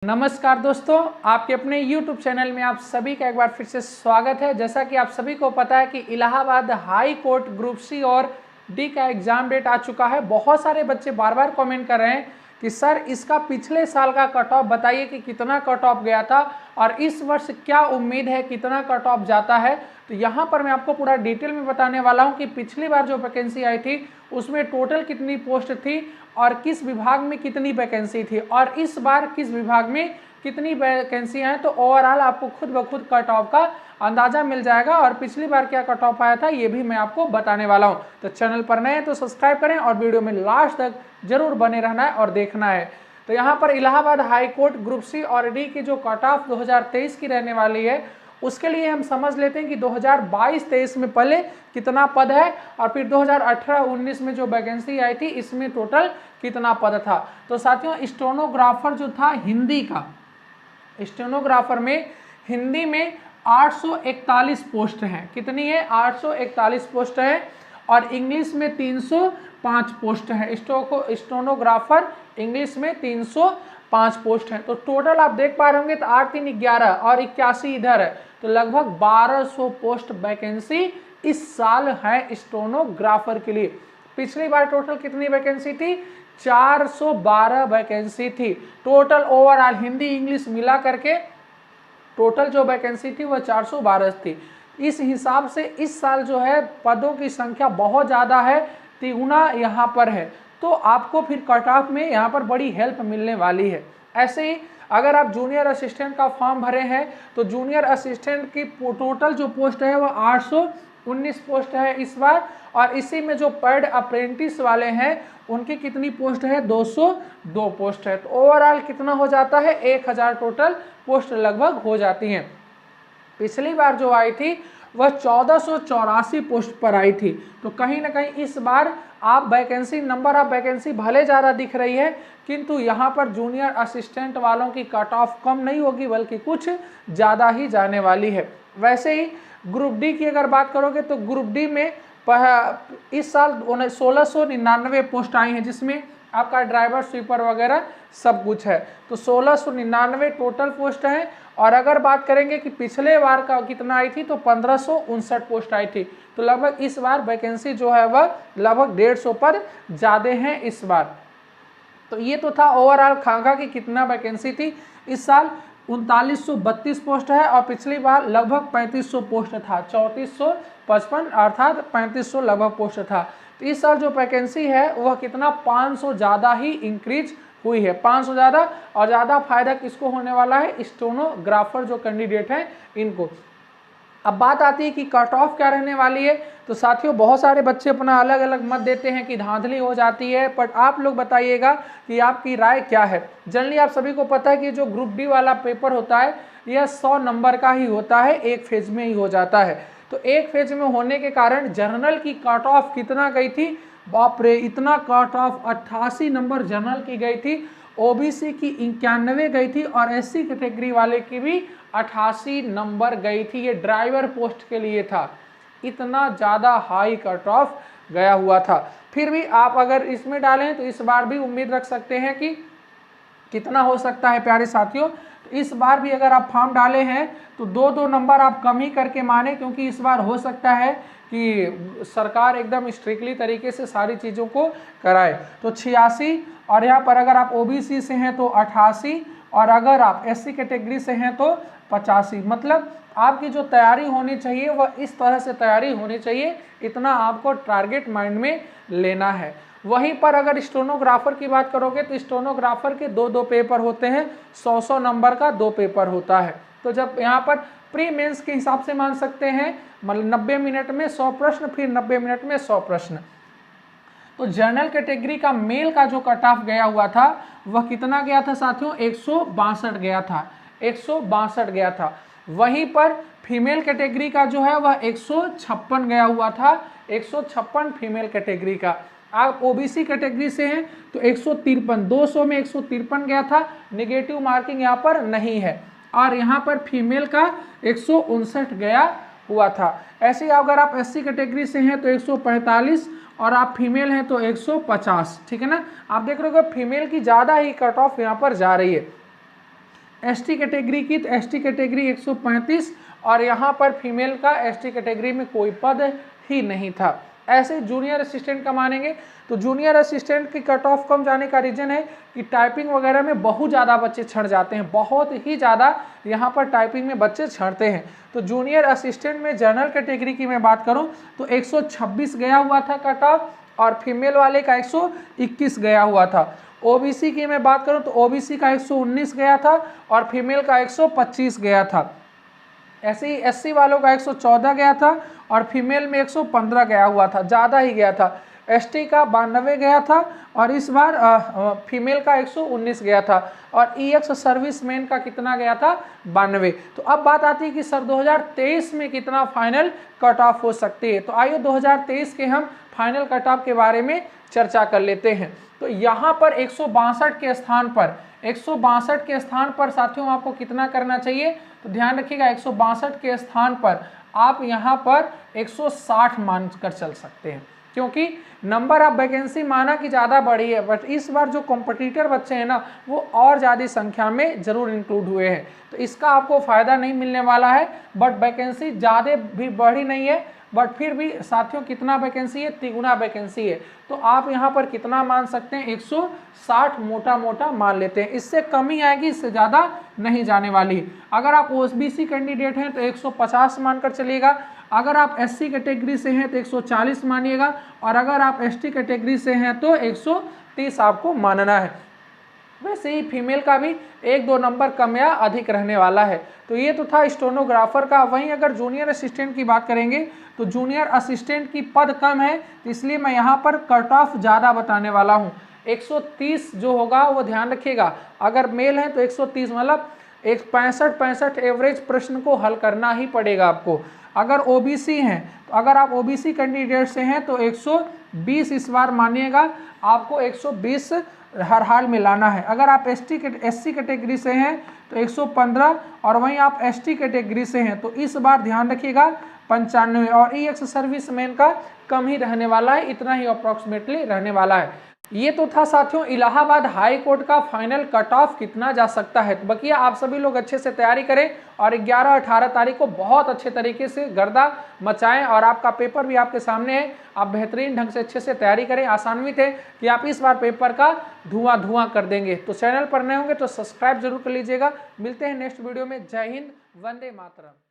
नमस्कार दोस्तों, आपके अपने YouTube चैनल में आप सभी का एक बार फिर से स्वागत है। जैसा कि आप सभी को पता है कि Allahabad high court group C और डी का एग्ज़ाम डेट आ चुका है। बहुत सारे बच्चे बार बार कमेंट कर रहे हैं कि सर इसका पिछले साल का कट ऑफ बताइए कि कितना कट ऑफ गया था और इस वर्ष क्या उम्मीद है कितना कट ऑफ जाता है। तो यहाँ पर मैं आपको पूरा डिटेल में बताने वाला हूँ कि पिछली बार जो वैकेंसी आई थी उसमें टोटल कितनी पोस्ट थी और किस विभाग में कितनी वैकेंसी थी और इस बार किस विभाग में कितनी वैकेंसी हैं। तो ओवरऑल आपको खुद ब खुद कट ऑफ का अंदाज़ा मिल जाएगा और पिछली बार क्या कट ऑफ आया था ये भी मैं आपको बताने वाला हूं। तो चैनल पर नए हैं तो सब्सक्राइब करें और वीडियो में लास्ट तक जरूर बने रहना है और देखना है। तो यहाँ पर Allahabad high court group C और डी की जो कट ऑफ 2023 की रहने वाली है उसके लिए हम समझ लेते हैं कि 2022-23 में पहले कितना पद है और फिर 2018-19 में जो वैकेंसी आई थी इसमें टोटल कितना पद था। तो साथियों, स्टेनोग्राफर जो था हिंदी का, स्टेनोग्राफर में हिंदी में 841 पोस्ट हैं। कितनी है? 841 पोस्ट है और इंग्लिश में 305 पोस्ट है। स्टेनोग्राफर इंग्लिश में 305 पोस्ट है। तो टोटल आप देख पा रहे होंगे तो 8 3 11 और 81 इधर है, तो लगभग 1200 पोस्ट वैकेंसी इस साल है स्टेनोग्राफर के लिए। पिछली बार टोटल कितनी वैकेंसी थी? 412 वैकेंसी थी टोटल ओवरऑल हिंदी इंग्लिश मिला करके। टोटल जो वैकेंसी थी वह 412 थी। इस हिसाब से इस साल जो है पदों की संख्या बहुत ज़्यादा है, तिगुना यहाँ पर है। तो आपको फिर कट ऑफ में यहाँ पर बड़ी हेल्प मिलने वाली है। ऐसे ही अगर आप जूनियर असिस्टेंट का फॉर्म भरे हैं तो जूनियर असिस्टेंट की टोटल जो पोस्ट है वह 819 पोस्ट है इस बार। और इसी में जो पेड अप्रेंटिस वाले हैं उनकी कितनी पोस्ट है? 202 पोस्ट है। तो ओवरऑल कितना हो जाता है? 1000 टोटल पोस्ट लगभग हो जाती हैं। पिछली बार जो आई थी वह 1484 पोस्ट पर आई थी। तो कहीं ना कहीं इस बार आप वैकेंसी नंबर ऑफ वैकेंसी भले ज़्यादा दिख रही है किंतु यहाँ पर जूनियर असिस्टेंट वालों की कट ऑफ कम नहीं होगी बल्कि कुछ ज़्यादा ही जाने वाली है। वैसे ही ग्रुप डी की अगर बात करोगे तो ग्रुप डी में इस साल 1699 पोस्ट आई हैं जिसमें आपका ड्राइवर स्वीपर वगैरह सब कुछ है। तो 1699 टोटल पोस्ट है। और अगर बात करेंगे कि पिछले बार का कितना आई थी तो 1559 पोस्ट आई थी। तो लगभग इस बार वैकेंसी जो है वह लगभग 150 पर ज़्यादा हैं इस बार। तो ये तो था ओवरऑल खाका की कितना वैकेंसी थी इस साल। 3932 पोस्ट है और पिछली बार लगभग 3500 पोस्ट था, 3455 अर्थात 3500 लगभग पोस्ट था। तो इस साल जो वैकेंसी है वह कितना 500 ज़्यादा ही इंक्रीज हुई है, 500 ज़्यादा। और ज़्यादा फायदा किसको होने वाला है? स्टेनोग्राफर जो कैंडिडेट हैं इनको। अब बात आती है कि कट ऑफ क्या रहने वाली है। तो साथियों, बहुत सारे बच्चे अपना अलग अलग मत देते हैं कि धांधली हो जाती है, बट आप लोग बताइएगा कि आपकी राय क्या है। जनरली आप सभी को पता है कि जो ग्रुप डी वाला पेपर होता है यह 100 नंबर का ही होता है, एक फेज में ही हो जाता है। तो एक फेज में होने के कारण जनरल की कट ऑफ कितना गई थी? बाप रे, इतना कट ऑफ 88 नंबर जनरल की गई थी, ओबीसी की 91 गई थी और एससी कैटेगरी वाले की भी 88 नंबर गई थी। ये ड्राइवर पोस्ट के लिए था, इतना ज़्यादा हाई कट ऑफ गया हुआ था। फिर भी आप अगर इसमें डालें तो इस बार भी उम्मीद रख सकते हैं कि कितना हो सकता है प्यारे साथियों। तो इस बार भी अगर आप फॉर्म डाले हैं तो 2-2 नंबर आप कम ही करके माने, क्योंकि इस बार हो सकता है कि सरकार एकदम स्ट्रिक्टली तरीके से सारी चीज़ों को कराए। तो 86 और यहाँ पर अगर आप ओबीसी से हैं तो 88 और अगर आप एससी कैटेगरी से हैं तो 85। मतलब आपकी जो तैयारी होनी चाहिए वह इस तरह से तैयारी होनी चाहिए, इतना आपको टारगेट माइंड में लेना है। वहीं पर अगर स्टेनोग्राफर की बात करोगे तो स्टेनोग्राफर के 2-2 पेपर होते हैं, 100-100 नंबर का 2 पेपर होता है। तो जब यहाँ पर प्री मेंस के हिसाब से मान सकते हैं, मतलब 90 मिनट में 100 प्रश्न, फिर 90 मिनट में 100 प्रश्न। तो जनरल कैटेगरी का मेल का जो कट ऑफ गया हुआ था वह कितना गया था साथियों? 162 गया था, 162 गया था। वहीं पर फीमेल कैटेगरी का जो है वह 156 गया हुआ था, 156 फीमेल कैटेगरी का। आप ओबीसी कैटेगरी से हैं तो 153, 200 में 153 गया था, नेगेटिव मार्किंग यहाँ पर नहीं है। और यहाँ पर फीमेल का 159 गया हुआ था। ऐसे ही अगर आप एससी कैटेगरी से हैं तो 145 और आप फीमेल हैं तो 150, ठीक है ना। आप देख रहे हो फीमेल की ज़्यादा ही कट ऑफ यहाँ पर जा रही है। एसटी कैटेगरी की, तो एसटी कैटेगरी 135 और यहाँ पर फीमेल का एसटी कैटेगरी में कोई पद ही नहीं था। ऐसे जूनियर असिस्टेंट का मानेंगे तो जूनियर असिस्टेंट की कट ऑफ कम जाने का रीजन है कि टाइपिंग वगैरह में बहुत ज़्यादा बच्चे छड़ जाते हैं, बहुत ही ज़्यादा यहाँ पर टाइपिंग में बच्चे छड़ते हैं। तो जूनियर असिस्टेंट में जनरल कैटेगरी की मैं बात करूँ तो 126 गया हुआ था कट ऑफ और फीमेल वाले का 121 गया हुआ था। ओबीसी की मैं बात करूं तो ओबीसी का 119 गया था और फीमेल का 125 गया था। ऐसे ही एससी वालों का 114 गया था और फीमेल में 115 गया हुआ था, ज़्यादा ही गया था। एसटी का 92 गया था और इस बार फीमेल का 119 गया था और ईएक्स सर्विसमैन का कितना गया था, 92। तो अब बात आती है कि सर 2023 में कितना फाइनल कट ऑफ हो सकती है। तो आइए 2023 के हम फाइनल कट ऑफ के बारे में चर्चा कर लेते हैं। तो यहाँ पर 162 के स्थान पर 162 के स्थान पर साथियों आपको कितना करना चाहिए, तो ध्यान रखिएगा 162 के स्थान पर आप यहाँ पर 160 मान कर चल सकते हैं, क्योंकि नंबर ऑफ वैकेंसी माना कि ज़्यादा बढ़ी है, बट इस बार जो कॉम्पिटिटर बच्चे हैं ना वो और ज़्यादा संख्या में जरूर इंक्लूड हुए हैं, तो इसका आपको फ़ायदा नहीं मिलने वाला है। बट वैकेंसी ज़्यादा भी बढ़ी नहीं है, बट फिर भी साथियों कितना वैकेंसी है, तिगुना वैकेंसी है। तो आप यहाँ पर कितना मान सकते हैं, 160 मोटा मोटा मान लेते हैं, इससे कम ही आएगी, इससे ज़्यादा नहीं जाने वाली। अगर आप ओबीसी कैंडिडेट हैं तो 150 मानकर चलिएगा, अगर आप एससी कैटेगरी से हैं तो 140 मानिएगा और अगर आप एसटी कैटेगरी से हैं तो 130 आपको मानना है। वैसे ही फीमेल का भी 1-2 नंबर कम या अधिक रहने वाला है। तो ये तो था स्टेनोग्राफर का। वहीं अगर जूनियर असिस्टेंट की बात करेंगे तो जूनियर असिस्टेंट की पद कम है, तो इसलिए मैं यहाँ पर कट ऑफ ज़्यादा बताने वाला हूँ। 130 जो होगा वो ध्यान रखिएगा, अगर मेल है तो 130 मतलब 65 एवरेज प्रश्न को हल करना ही पड़ेगा आपको। अगर ओबीसी हैं तो अगर आप ओबीसी कैंडिडेट से हैं तो 120 इस बार मानिएगा, आपको 120 हर हाल में लाना है। अगर आप एससी कैटेगरी से हैं तो 115 और वहीं आप एसटी कैटेगरी से हैं तो इस बार ध्यान रखिएगा 95 और ईएक्स सर्विसमैन का कम ही रहने वाला है, इतना ही अप्रॉक्सीमेटली रहने वाला है। ये तो था साथियों इलाहाबाद हाई कोर्ट का फाइनल कट ऑफ कितना जा सकता है। तो बकिया आप सभी लोग अच्छे से तैयारी करें और 11-18 तारीख को बहुत अच्छे तरीके से गर्दा मचाएं और आपका पेपर भी आपके सामने है, आप बेहतरीन ढंग से अच्छे से तैयारी करें। आसान्वित है कि आप इस बार पेपर का धुआं कर देंगे। तो चैनल पर नए होंगे तो सब्सक्राइब जरूर कर लीजिएगा। मिलते हैं नेक्स्ट वीडियो में। जय हिंद, वंदे मातरम।